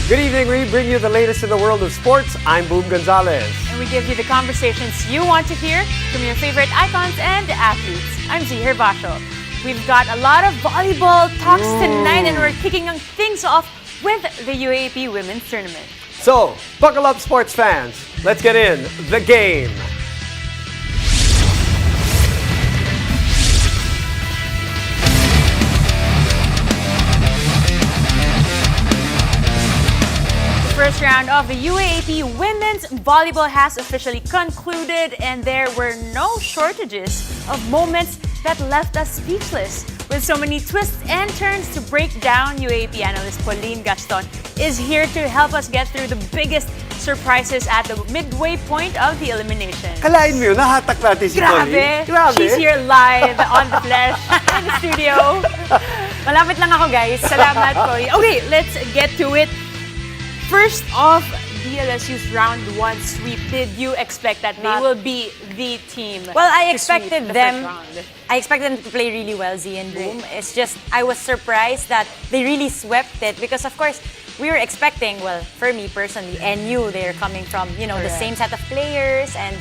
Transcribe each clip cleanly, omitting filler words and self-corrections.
Good evening, we bring you the latest in the world of sports. I'm Boom Gonzalez. And we give you the conversations you want to hear from your favorite icons and athletes. I'm Zihir Basho. We've got a lot of volleyball talks tonight, and we're kicking things off with the UAAP Women's Tournament. So, buckle up, sports fans. Let's get in the game. First round of the UAAP Women's Volleyball has officially concluded, and there were no shortages of moments that left us speechless. With so many twists and turns to break down, UAAP analyst Pauline Gaston is here to help us get through the biggest surprises at the midway point of the elimination. Kalain mo yun, nahatak natin si Pauline. Grabe! She's here live on the flesh in the studio. Malapit lang ako, guys. Salamat, Pauline. Okay, let's get to it. First off, DLSU's round 1 sweep. Did you expect that they will be the team? Well, I to sweep expected the them. first round? I expected them to play really well, Z and Boom. It's just I was surprised that they really swept it because, of course, we were expecting. Well, for me personally, NU, they're coming from the same set of players, and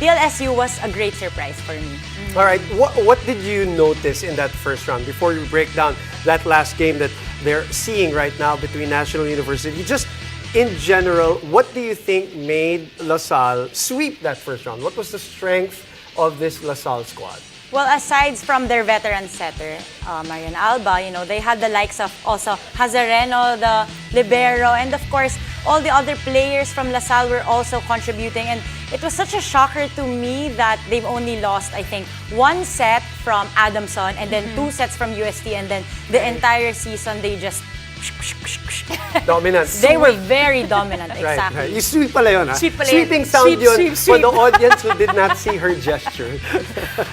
DLSU was a great surprise for me. All right, what did you notice in that first round before you break down that last game that they're seeing right now between National University? Just in general, what do you think made LaSalle sweep that first round? What was the strength of this LaSalle squad? Well, aside from their veteran setter, Marian Alba, they had the likes of also Hazareno, the libero, and of course, all the other players from LaSalle were also contributing. And it was such a shocker to me that they've only lost, I think, 1 set from Adamson and then 2 sets from UST, and then the entire season they just Dominant. They were very dominant, Right, exactly. right. Yung sweep pala yun, ha? Sweep pala yun. Sweeping sound Sweep, yun sweep, for sweep. the audience who did not see her gesture.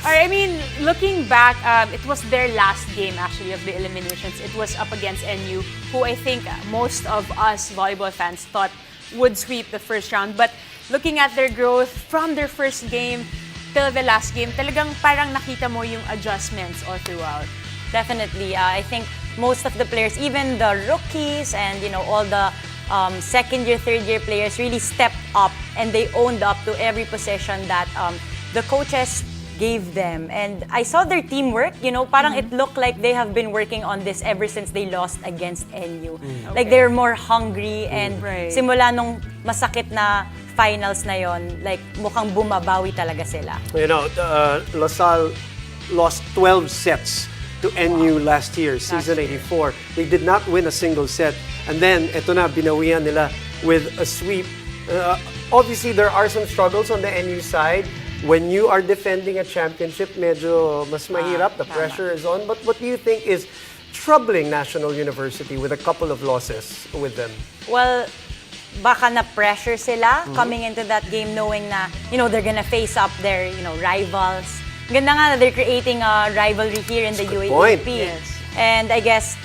I mean, looking back, it was their last game actually of the eliminations. It was up against NU, who I think most of us volleyball fans thought would sweep the first round. But looking at their growth from their first game till the last game, talagang parang nakita mo yung adjustments all throughout. Definitely. I think most of the players, even the rookies and all the second-year, third-year players really stepped up and they owned up to every possession that the coaches gave them. And I saw their teamwork, parang it looked like they have been working on this ever since they lost against NU. Like they're more hungry and simula nung masakit na finals na yon, like mukhang bumabawi talaga sila. LaSalle lost 12 sets to NU last year, season 84. They did not win a single set. And then, eto na, binawian nila with a sweep. Obviously, there are some struggles on the NU side. When you are defending a championship, medyo mas mahirap. The pressure is on. But what do you think is troubling National University with a couple of losses with them? Well, baka na-pressure sila coming into that game knowing na, they're gonna face up their, rivals. Ganda nga na they're creating a rivalry here in the UAAP. Yes. And I guess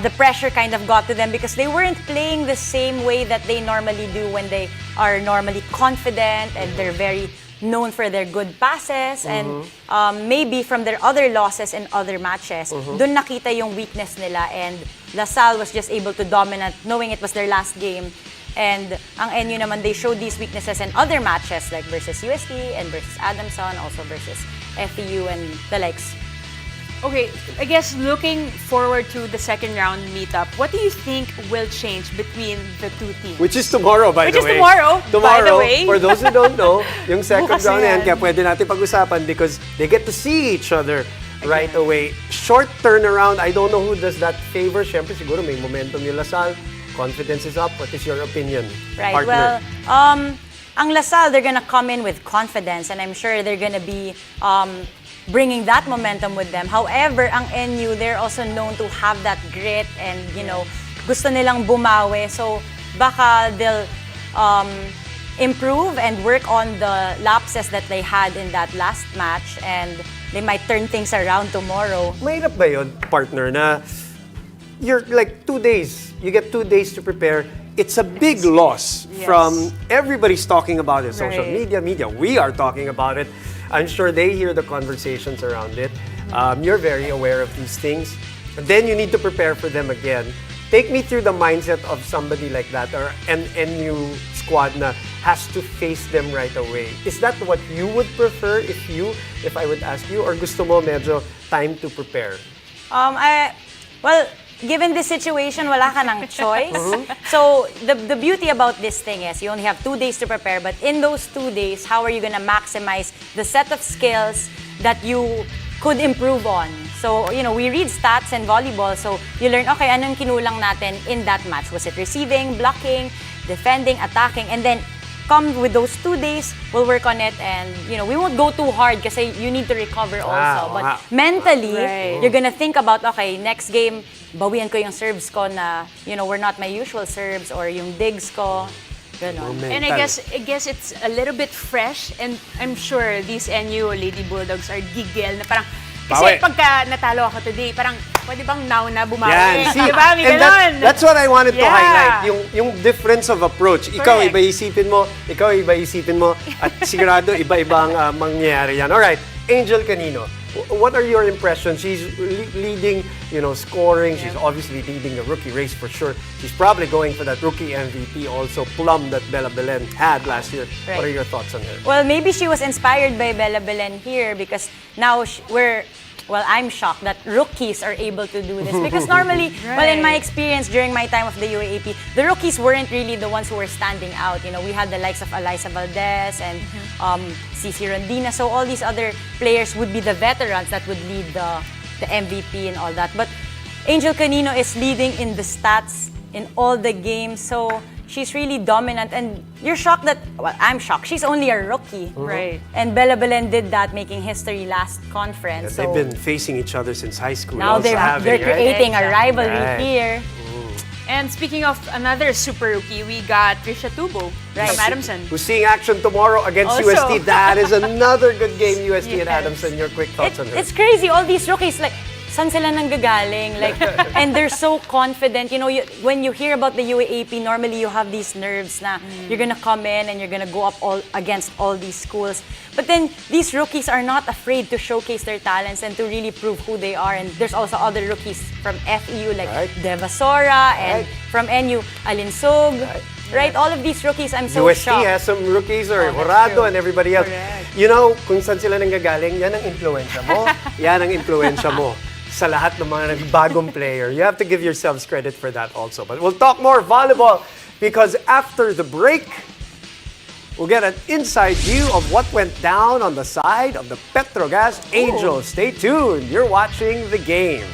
the pressure kind of got to them because they weren't playing the same way that they normally do when they are normally confident and they're very known for their good passes. And maybe from their other losses in other matches, dun nakita yung weakness nila, and LaSalle was just able to dominate knowing it was their last game. And ang NU naman, they showed these weaknesses in other matches like versus UST and versus Adamson, also versus FEU and the likes. Okay, I guess looking forward to the second round meetup, what do you think will change between the two teams? Which is tomorrow, by the way. Which is tomorrow, by the way. For those who don't know, yung second Bukas round yan. yan, kaya pwede natin pag-usapan because they get to see each other right away. Short turnaround, I don't know who does that favor. Siyempre, siguro may momentum yung LaSalle. Confidence is up. What is your opinion, Right, partner? well, ang LaSalle, they're gonna come in with confidence, and I'm sure they're gonna be bringing that momentum with them. However, ang NU, they're also known to have that grit and, gusto nilang bumawi. So, baka they'll improve and work on the lapses that they had in that last match, and they might turn things around tomorrow. Mahirap ba yun, partner, na you're like 2 days, you get 2 days to prepare. It's a big loss from everybody's talking about it. Social media, we are talking about it. I'm sure they hear the conversations around it. You're very aware of these things. And then you need to prepare for them again. take me through the mindset of somebody like that, or an NU squad na has to face them right away. Is that what you would prefer if I would ask you, or gusto mo medyo time to prepare? Well, given this situation, wala ka ng choice. So, the beauty about this thing is you only have 2 days to prepare, but in those 2 days, how are you gonna maximize the set of skills that you could improve on? So, we read stats in volleyball, so you learn, okay, anong kinulang natin in that match? Was it receiving, blocking, defending, attacking? And then, come with those 2 days, we'll work on it, and we won't go too hard kasi you need to recover also. But mentally, you're gonna think about, okay, next game, bawian ko yung serves ko na, we're not my usual serves, or yung digs ko. Ganon. And I guess it's a little bit fresh, and I'm sure these NU Lady Bulldogs are gigil na parang, kasi pagka natalo ako today, parang pwede bang now na bumawi? Yan, see, diba? May and ganon. that's what I wanted to Yeah. highlight, yung difference of approach. Ikaw, Correct. iba isipin mo, at sigurado iba-iba ang mangyayari yan. Alright, Angel Canino, what are your impressions? She's leading, scoring. She's obviously leading the rookie race for sure. She's probably going for that rookie MVP also, plum that Bella Belen had last year. Right. What are your thoughts on her? Well, maybe she was inspired by Bella Belen here because now I'm shocked that rookies are able to do this. Because normally, well, in my experience during my time of the UAAP, the rookies weren't really the ones who were standing out. We had the likes of Eliza Valdez and Cici Rondina. So all these other players would be the veterans that would lead the MVP and all that. But Angel Canino is leading in the stats in all the games. So she's really dominant, and you're shocked that, well, I'm shocked. She's only a rookie. Right. And Bella Belen did that, making history last conference. They've been facing each other since high school. Now also they're creating a rivalry Right. here. And speaking of another super rookie, we got Trisha Tubo from Adamson. Who's seeing action tomorrow against Also. UST. That is another good game, UST and Adamson. Your quick thoughts on her? It's crazy. All these rookies, like, saan sila nanggagaling? Like, and they're so confident. When you hear about the UAAP, normally you have these nerves na you're gonna come in and you're gonna go up against all these schools. But then these rookies are not afraid to showcase their talents and to really prove who they are. And there's also other rookies from FEU like Devasora and from NU, Alinsog. Right? All of these rookies, I'm so UST shocked. has some rookies, or that's Horado true. and everybody else. Correct. Kung saan sila nanggagaling, yan ang influensya mo. Yan ang influensya mo sa lahat ng mga bagong player. You have to give yourselves credit for that also. But we'll talk more volleyball because after the break, we'll get an inside view of what went down on the side of the Petro Gazz Angels. Stay tuned. You're watching The Game.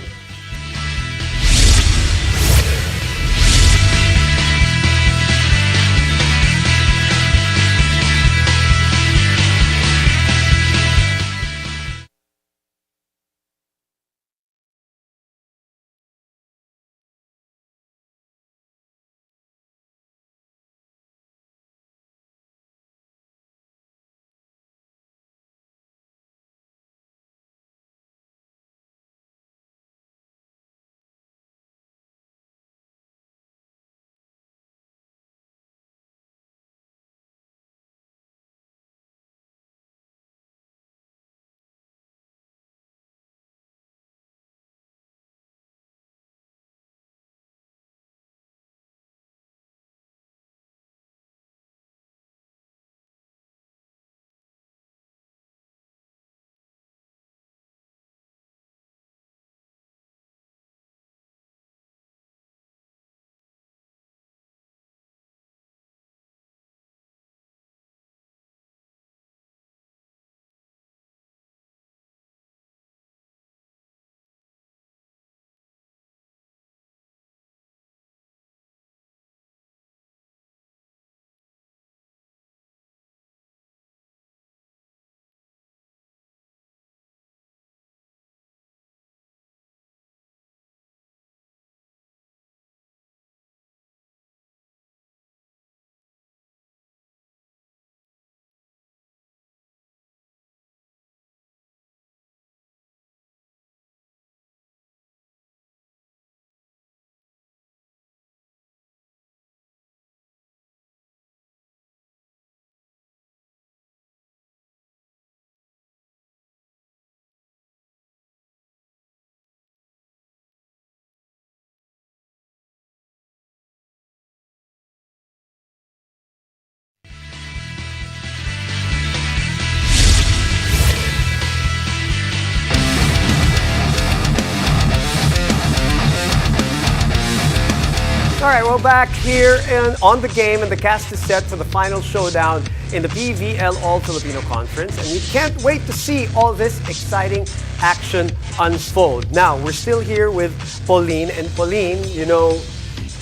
All right, we're back here on the game, and the cast is set for the final showdown in the PVL All-Filipino Conference, and we can't wait to see all this exciting action unfold. Now, we're still here with Pauline, and Pauline, you know,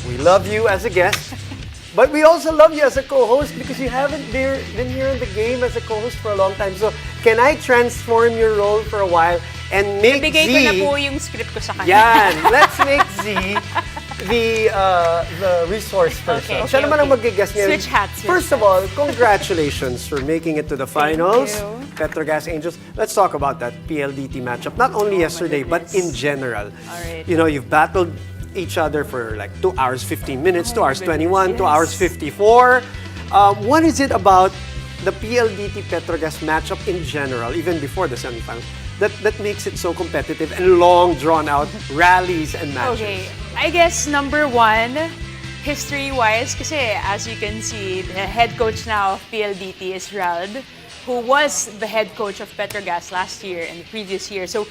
we love you as a guest, but we also love you as a co-host because you haven't been here in the game as a co-host for a long time. So, can I transform your role for a while and make Nabigay Z... ko na po yung script ko sa kanya. Yan! Let's make Z the resource person. Okay, Siya naman ang mag-guess niya. Switch hats. First of all, congratulations for making it to the finals. you. Petro Gazz Angels. Let's talk about that PLDT matchup. Not only yesterday, but in general. All right. You know, you've battled each other for like 2 hours 15 minutes, 2 hours 21, 2 hours 54. What is it about the PLDT Petro Gazz matchup in general, even before the semifinals, that makes it so competitive and long drawn out rallies and matches? Okay, I guess number one, history-wise, kasi as you can see, the head coach now of PLDT is Rald, who was the head coach of Petrogas last year and the previous year. So,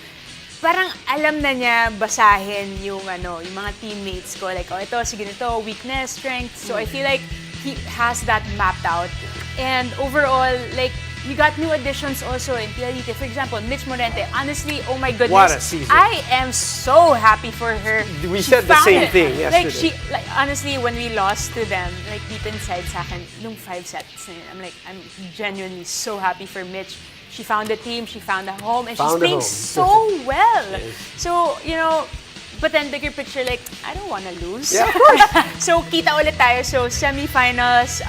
parang alam na niya basahin yung mga teammates ko. Like, ito, sige nito, weakness, strength. So, I feel like he has that mapped out. And overall, like, you got new additions also in PLDT. For example, Mitch Morente. Honestly, oh my goodness. What a season. I am so happy for her. We She said the found same it. thing yesterday. Like, honestly, when we lost to them, like, deep inside sa akin, nung 5 sets, I'm genuinely so happy for Mitch. She found a team, she found a home, and Found she's a playing home. so well. So, you know, but then bigger picture, like, I don't want to lose. Yeah, of course. So, kita ulit tayo. So, semifinals,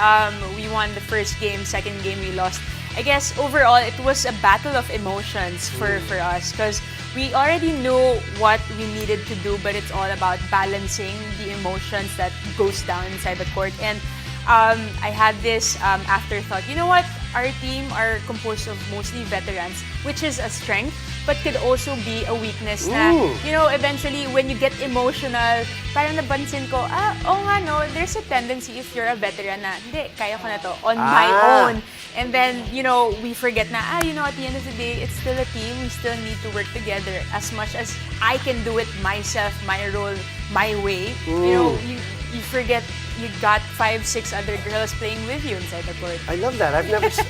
we won the first game, second game we lost. I guess overall, it was a battle of emotions for us because we already knew what we needed to do, but it's all about balancing the emotions that goes down inside the court. And I had this afterthought. You know what? Our team are composed of mostly veterans, which is a strength, but could also be a weakness na, you know, eventually when you get emotional, parang nabansin ko, there's a tendency if you're a veteran na, hindi, kaya ko na to on my own. And then, you know, we forget na, at the end of the day, it's still a team. We still need to work together as much as I can do it myself, my role, my way. You know, you forget you got 5-6 other girls playing with you inside the court. I love that.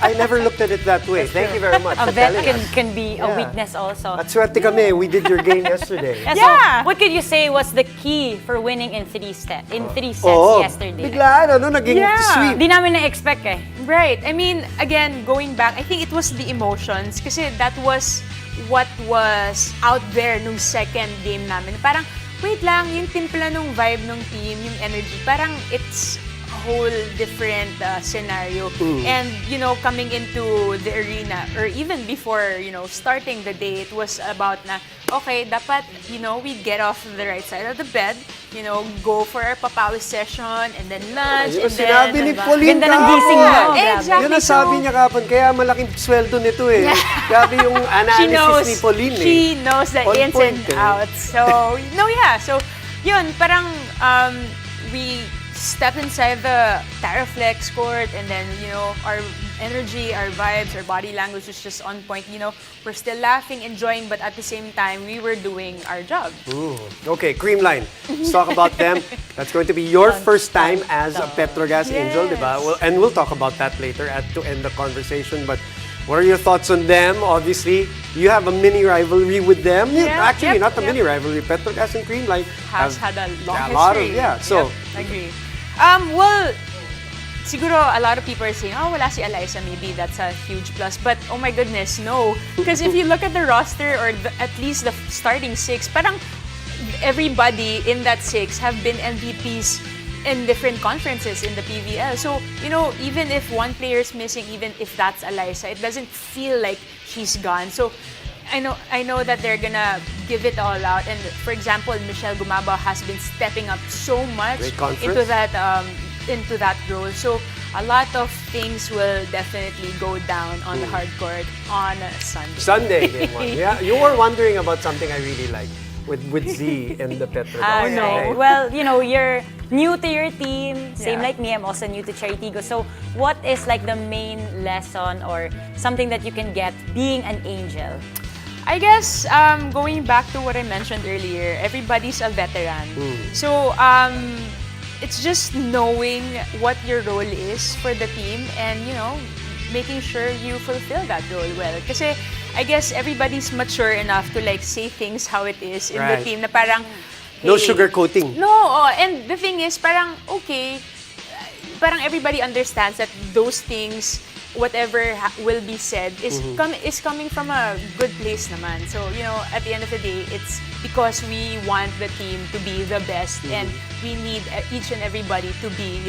I never looked at it that way. Thank you very much A for vet telling us. can be a weakness also. At swerte kami, we did your game yesterday. So, what could you say was the key for winning in 3 sets yesterday? Biglaan, naging sweep. Di namin na-expect eh. Right. I mean, again, going back, I think it was the emotions kasi that was what was out there nung second game namin. Parang, wait lang, yung timpla nung vibe nung team, yung energy, parang it's a whole different scenario. And, you know, coming into the arena, or even before, you know, starting the day, it was about na, okay, dapat, you know, we get off the right side of the bed, you know, go for our papawis session, and then lunch, Yun and ang sinabi then... ni Pauline Ganda ng gising mo. kahapon. Exactly. Yun ang sabi niya kapon, kaya malaking sweldo nito eh. Grabe yung analysis ni Pauline eh. She knows the On ins point, and outs. So, so, yun, parang we step inside the Taraflex court, and then, you know, our energy, our vibes, our body language was just on point. You know, we're still laughing, enjoying, but at the same time, we were doing our job. Okay, Creamline. Let's talk about them. That's going to be your first time as a Petro Gazz Angel, diba? And we'll talk about that later to end the conversation. But what are your thoughts on them? Obviously, you have a mini rivalry with them. Actually, not a mini rivalry. Petro Gazz and Creamline Has had a long history. a lot of, so. Yep, agree. Well, siguro a lot of people are saying, wala si Alyssa, maybe that's a huge plus. But oh my goodness, no. Because if you look at the roster, or at least the starting 6, parang everybody in that 6 have been MVPs in different conferences in the PVL. So, you know, even if one player is missing, even if that's Alyssa, it doesn't feel like she's gone. So, I know that they're gonna give it all out. And for example, Michelle Gumaba has been stepping up so much into that role. So a lot of things will definitely go down on the hard court on Sunday. Sunday, game 1. Yeah, you were wondering about something I really like with Z and the Petro Gazz. No. Well, you know, you're new to your team. Same like me, I'm also new to Charitigo. So what is like the main lesson or something that you can get being an angel? I guess going back to what I mentioned earlier, everybody's a veteran. So it's just knowing what your role is for the team and, making sure you fulfill that role well. Kasi I guess everybody's mature enough to like say things how it is in the team na parang, hey, no sugarcoating. No, and the thing is parang okay, parang everybody understands that those things, whatever will be said is coming from a good place naman. So, at the end of the day, it's because we want the team to be the best and we need each and everybody to be,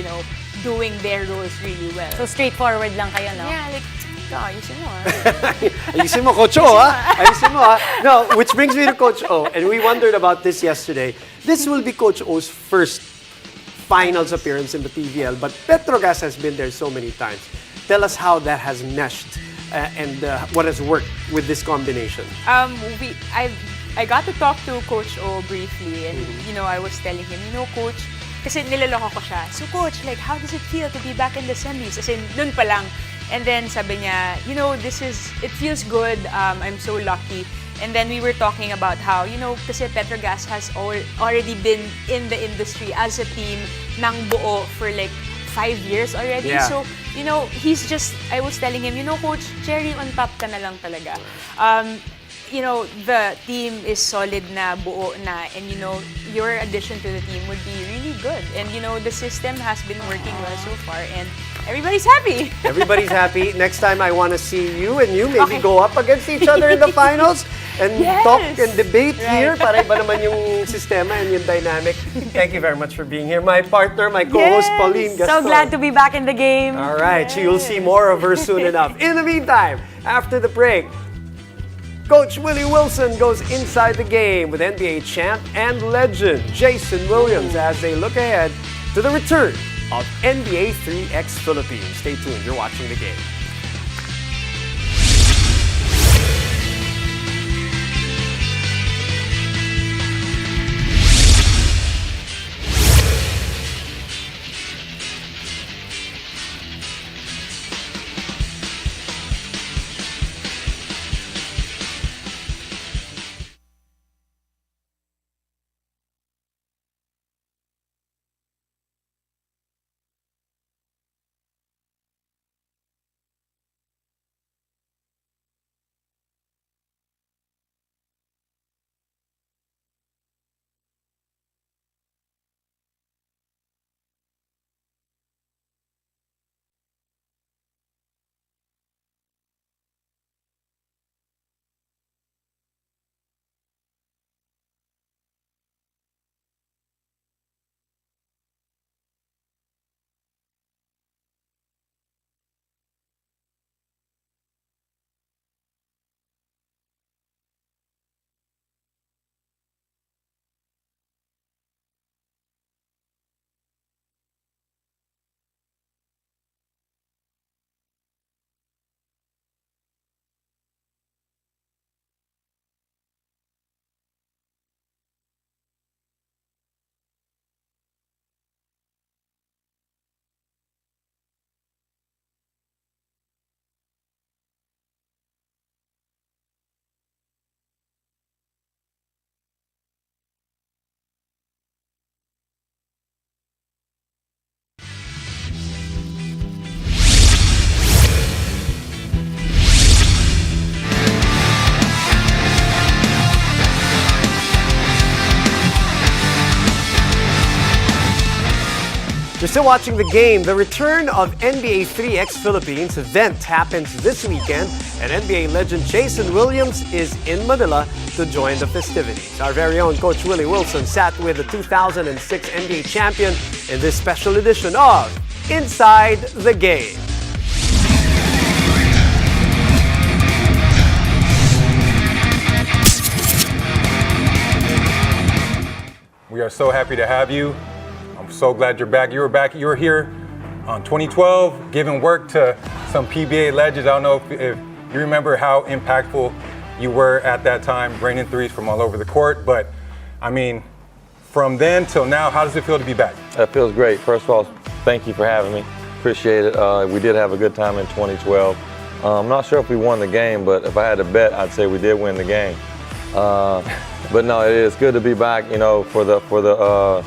doing their roles really well. So straightforward lang kayo, no? Yeah, like, ayusin mo. Ayusin mo, Coach O, ha? Ayusin mo, ha? No, which brings me to Coach O, and we wondered about this yesterday. This will be Coach O's first finals appearance in the PVL, but Petro Gazz has been there so many times. Tell us how that has meshed and what has worked with this combination. I got to talk to Coach O briefly, and I was telling him, Coach, kasi nilaloko ko siya. So Coach, like, how does it feel to be back in the semis? As in, nun pa lang. And then sabi niya, it feels good. I'm so lucky. And then we were talking about how, kasi Petro Gazz has already been in the industry as a team ng buo for like 5 years already. Yeah. So, he's just, I was telling him, Coach, cherry on top ka na lang talaga. The team is solid na, buo na, and your addition to the team would be really good. And the system has been working well so far, and everybody's happy. Everybody's happy. Next time I want to see you and you maybe go up against each other in the finals and talk and debate here. Para iba naman yung sistema and yung dynamic. Thank you very much for being here. My partner, my co-host, Pauline Gaston. So glad to be back in the game. All right, so you'll see more of her soon enough. In the meantime, after the break, Coach Willie Wilson goes inside the game with NBA champ and legend Jason Williams as they look ahead to the return of NBA 3X Philippines. Stay tuned, you're watching the game. You're still watching the game. The return of NBA 3X Philippines event happens this weekend, and NBA legend Jason Williams is in Manila to join the festivities. Our very own Coach Willie Wilson sat with the 2006 NBA champion in this special edition of Inside the Game. We are so happy to have you. I'm so glad you're back. You were here on 2012, giving work to some PBA legends. I don't know if you remember how impactful you were at that time, raining threes from all over the court. But, I mean, from then till now, how does it feel to be back? It feels great. First of all, thank you for having me. Appreciate it. We did have a good time in 2012. I'm not sure if we won the game, but if I had to bet, I'd say we did win the game. But no, it is good to be back, you know, for the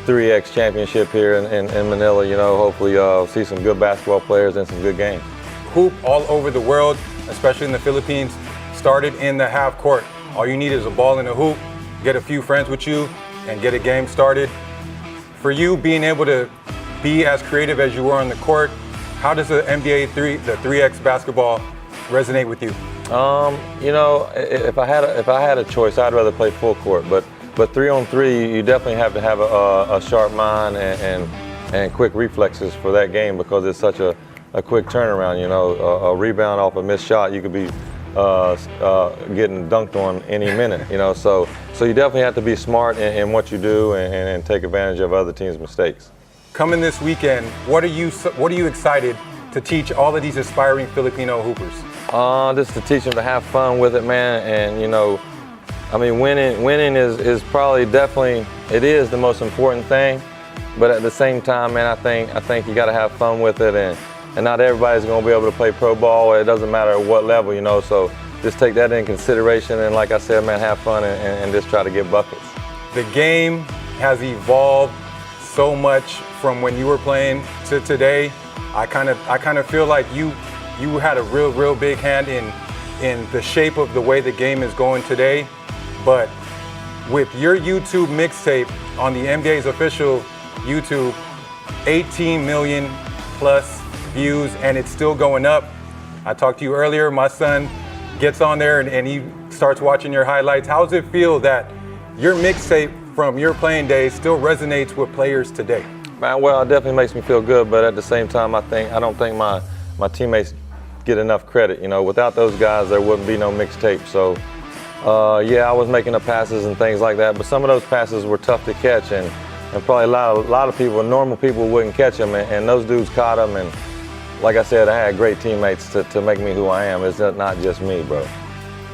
3X championship here in Manila. You know, hopefully see some good basketball players and some good games. Hoop all over the world, especially in the Philippines, started in the half court. All you need is a ball and a hoop, get a few friends with you, and get a game started. For you, being able to be as creative as you were on the court, how does the NBA the 3X basketball resonate with you? You know, if I had a choice, I'd rather play full court. But 3-on-3, you definitely have to have a sharp mind and quick reflexes for that game because it's such a quick turnaround. You know, a rebound off a missed shot, you could be getting dunked on any minute. You know, so you definitely have to be smart in what you do and take advantage of other teams' mistakes. Coming this weekend, what are you excited to teach all of these aspiring Filipino hoopers? Just to teach them to have fun with it, man. And you know, I mean, winning is probably definitely it is the most important thing. But at the same time, man, I think you got to have fun with it, and not everybody's going to be able to play pro ball. It doesn't matter at what level, you know. So just take that in consideration, and like I said, man, have fun and just try to get buckets. The game has evolved so much from when you were playing to today. I kind of feel like you had a real big hand in the shape of the way the game is going today. But with your YouTube mixtape on the NBA's official YouTube, 18 million plus views, and it's still going up. I talked to you earlier, my son gets on there and he starts watching your highlights. How does it feel that your mixtape from your playing days still resonates with players today? Man, well, it definitely makes me feel good, but at the same time, I don't think my teammates get enough credit. You know, without those guys, there wouldn't be no mixtape. So, yeah, I was making the passes and things like that, but some of those passes were tough to catch, and probably a lot of people, normal people, wouldn't catch them, and those dudes caught them. And like I said, I had great teammates to make me who I am. It's not just me, bro.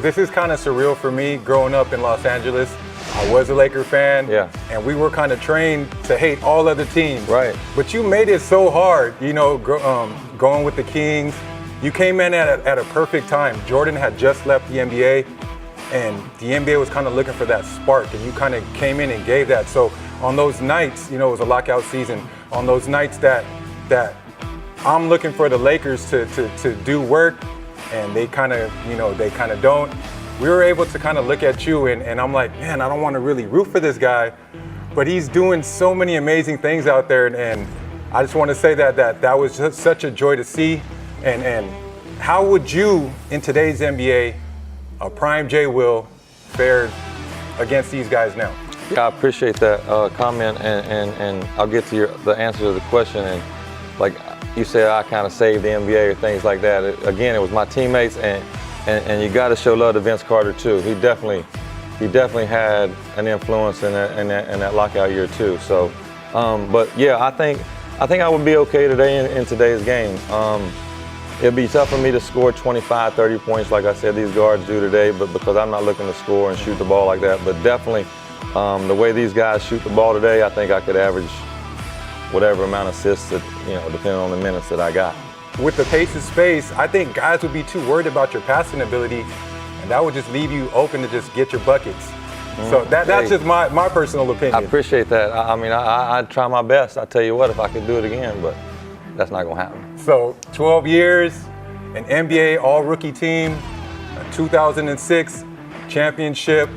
This is kind of surreal for me growing up in Los Angeles. I was a Laker fan, yeah, and we were kind of trained to hate all other teams. Right. But you made it so hard, you know, going with the Kings. You came in at a perfect time. Jordan had just left the NBA, and the NBA was kind of looking for that spark, and you kind of came in and gave that. So on those nights, you know, it was a lockout season. On those nights that I'm looking for the Lakers to do work, and they kind of don't. We were able to kind of look at you, and I'm like, man, I don't want to really root for this guy, but he's doing so many amazing things out there, and I just want to say that was just such a joy to see. And how would you, in today's NBA, a prime J. Will, fare against these guys now? Yeah, I appreciate that comment, and I'll get to the answer to the question. And like you said, I kind of saved the NBA or things like that. Again, it was my teammates, and you got to show love to Vince Carter too. He definitely had an influence in that lockout year too. So, but yeah, I think I would be okay today in today's game. It'd be tough for me to score 25, 30 points like I said these guards do today, but because I'm not looking to score and shoot the ball like that. But definitely, the way these guys shoot the ball today, I think I could average whatever amount of assists that, you know, depending on the minutes that I got. With the pace and space, I think guys would be too worried about your passing ability, and that would just leave you open to just get your buckets. So that's just my personal opinion. I appreciate that. I mean, I'd try my best. I tell you what, if I could do it again, but that's not going to happen. So 12 years, an NBA all-rookie team, a 2006 championship.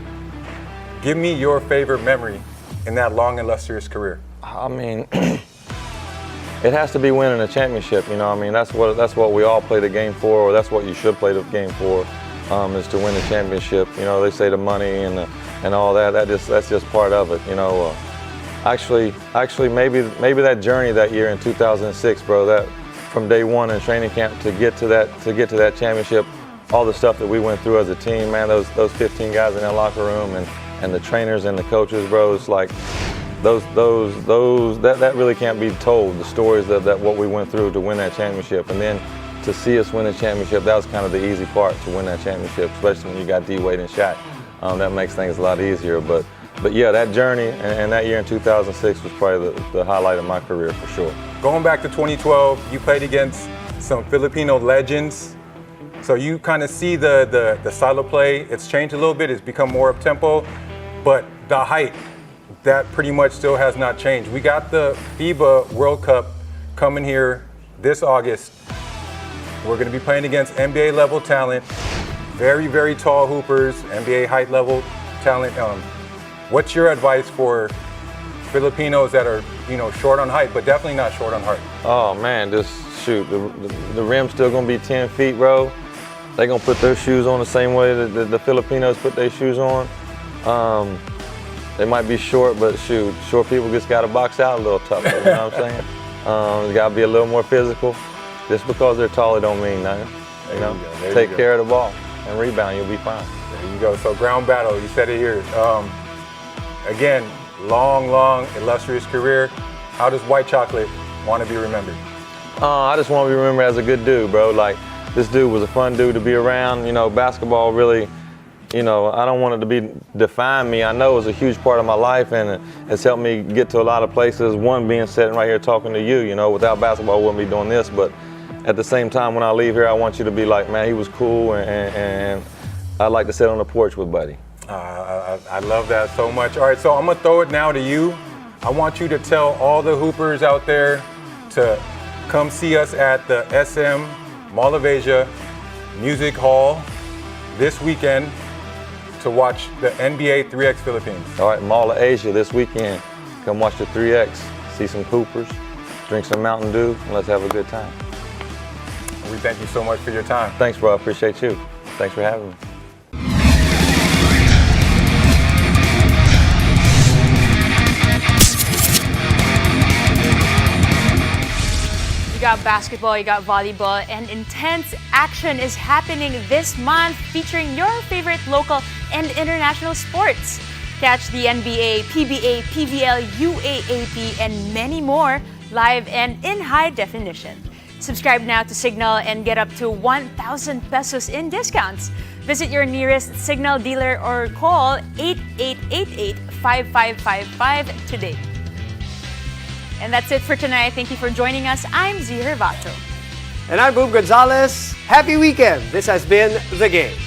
Give me your favorite memory in that long, illustrious career. I mean, it has to be winning a championship. You know, I mean, that's what we all play the game for, or that's what you should play the game for, is to win the championship. You know, they say the money and all that. That's just part of it. You know, actually, maybe that journey that year in 2006, bro. That from day one in training camp to get to that championship, all the stuff that we went through as a team, man. Those 15 guys in that locker room and the trainers and the coaches, bro. It's like that really can't be told. The stories that what we went through to win that championship, and then to see us win the championship, that was kind of the easy part, to win that championship, especially when you got D-Wade and Shaq. That makes things a lot easier. But yeah, that journey and that year in 2006 was probably the highlight of my career for sure. Going back to 2012, you played against some Filipino legends. So you kind of see the style of play. It's changed a little bit. It's become more up-tempo. But the height, that pretty much still has not changed. We got the FIBA World Cup coming here this August. We're going to be playing against NBA level talent, very, very tall hoopers, NBA height level talent. What's your advice for Filipinos that are, short on height, but definitely not short on heart? Oh man, just shoot. The rim's still gonna be 10 feet, bro. They gonna put their shoes on the same way that the Filipinos put their shoes on. They might be short, but shoot, short people just gotta box out a little tougher. You know what I'm saying? They gotta be a little more physical. Just because they're taller don't mean nothing. Take care of the ball and rebound, you'll be fine. There you go. So ground battle, you said it here. Again, long, illustrious career. How does White Chocolate want to be remembered? I just want to be remembered as a good dude, bro. Like, this dude was a fun dude to be around. Basketball really, I don't want it to define me. I know it was a huge part of my life, and it's helped me get to a lot of places. One being sitting right here talking to you. Without basketball, I wouldn't be doing this. But at the same time, when I leave here, I want you to be like, man, he was cool, and I'd like to sit on the porch with Buddy. I love that so much. All right, so I'm going to throw it now to you. I want you to tell all the hoopers out there to come see us at the SM Mall of Asia Music Hall this weekend to watch the NBA 3X Philippines. All right, Mall of Asia this weekend. Come watch the 3X, see some hoopers, drink some Mountain Dew, and let's have a good time. We thank you so much for your time. Thanks, bro. I appreciate you. Thanks for having me. You got basketball, you got volleyball, and intense action is happening this month featuring your favorite local and international sports. Catch the NBA, PBA, PVL, UAAP, and many more live and in high definition. Subscribe now to Signal and get up to 1,000 pesos in discounts. Visit your nearest Signal dealer or call 8888-5555 today. And that's it for tonight. Thank you for joining us. I'm Zee Hervato. And I'm Boom Gonzalez. Happy weekend. This has been The Game.